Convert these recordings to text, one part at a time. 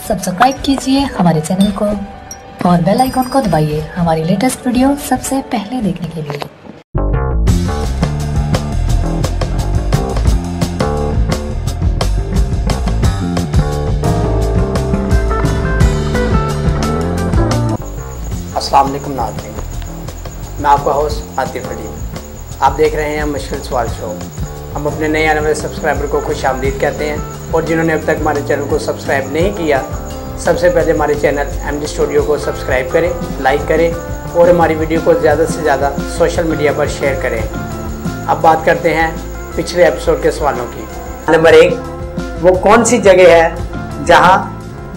Subscribe कीजिए हमारे channel को और बेल आइकॉन को दबाइए हमारी लेटेस्ट वीडियो सबसे पहले देखने के लिए। अस्सलाम वालेकुम नाज़रीन, मैं आपका होस्ट आतिफ अली। आप देख रहे हैं मुश्किल सवाल शो। हम अपने नए आने वाले सब्सक्राइबर को खुशामदीद कहते हैं और जिन्होंने अब तक हमारे चैनल को सब्सक्राइब नहीं किया, सबसे पहले हमारे चैनल MD स्टूडियो को सब्सक्राइब करें, लाइक करें और हमारी वीडियो को ज़्यादा से ज़्यादा सोशल मीडिया पर शेयर करें। अब बात करते हैं पिछले एपिसोड के सवालों की। नंबर 1, वो कौन सी जगह है जहां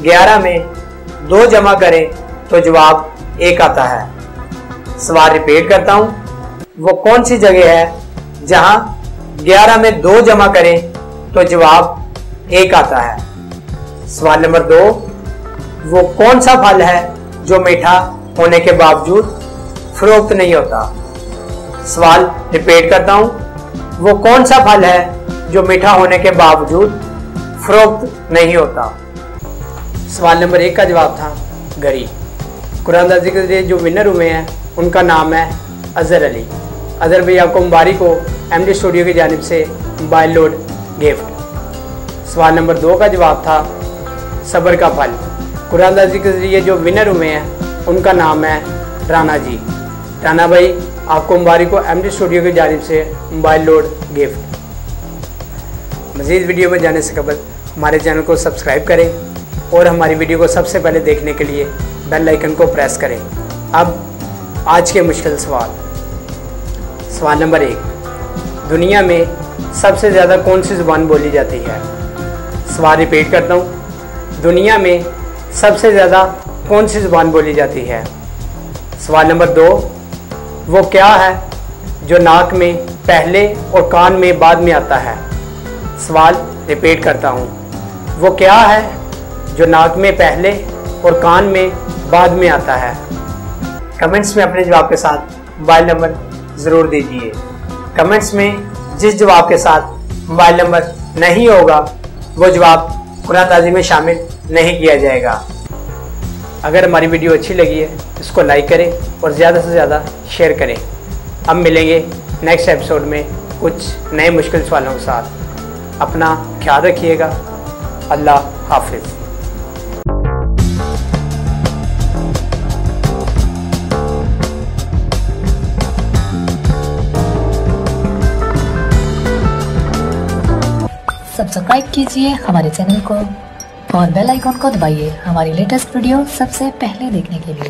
11 में 2 जमा करें तो जवाब 1 आता है। सवाल रिपीट करता हूं, वो कौन सी जगह है जहां 11 में 2 जमा करें तो जवाब 1 आता है। सवाल नंबर 2, वो कौन सा फल है जो मीठा होने के बावजूद फरोख्त नहीं होता। सवाल रिपीट करता हूं, वो कौन सा फल है जो मीठा होने के बावजूद फरोख्त नहीं होता। सवाल नंबर 1 का जवाब था गरी। कुरानदाजी के जरिए जो विनर हुए हैं उनका नाम है अजहर अली। अजहर भाई, आपको मुबारक हो, MD स्टूडियो की जानिब से मोबाइल लोड गिफ्ट। सवाल नंबर 2 का जवाब था सब्र का फल। कुरानदाजी के जरिए जो विनर हुए हैं उनका नाम है राना जी। राना भाई, आपको मुबारक हो, MD स्टूडियो की जानिब से मोबाइल लोड गिफ्ट। मज़ीद वीडियो में जाने से कबल हमारे चैनल को सब्सक्राइब करें और हमारी वीडियो को सबसे पहले देखने के लिए बेल आइकन को प्रेस करें। अब आज के मुश्किल सवाल। सवाल नंबर 1, दुनिया में सबसे ज़्यादा कौन सी ज़ुबान बोली जाती है। सवाल रिपीट करता हूँ, दुनिया में सबसे ज़्यादा कौन सी ज़ुबान बोली जाती है। सवाल नंबर 2, वो क्या है जो नाक में पहले और कान में बाद में आता है। सवाल रिपीट करता हूँ, वो क्या है जो नाक में पहले और कान में बाद में आता है। कमेंट्स में अपने जवाब के साथ मोबाइल नंबर ज़रूर दीजिए। कमेंट्स में जिस जवाब के साथ मोबाइल नंबर नहीं होगा वो जवाब कुरानदाजी में शामिल नहीं किया जाएगा। अगर हमारी वीडियो अच्छी लगी है इसको लाइक करें और ज़्यादा से ज़्यादा शेयर करें। अब मिलेंगे नेक्स्ट एपिसोड में कुछ नए मुश्किल सवालों के साथ। अपना ख्याल रखिएगा। अल्लाह हाफिज़। सब्सक्राइब कीजिए हमारे चैनल को और बेल आइकॉन को दबाइए हमारी लेटेस्ट वीडियो सबसे पहले देखने के लिए।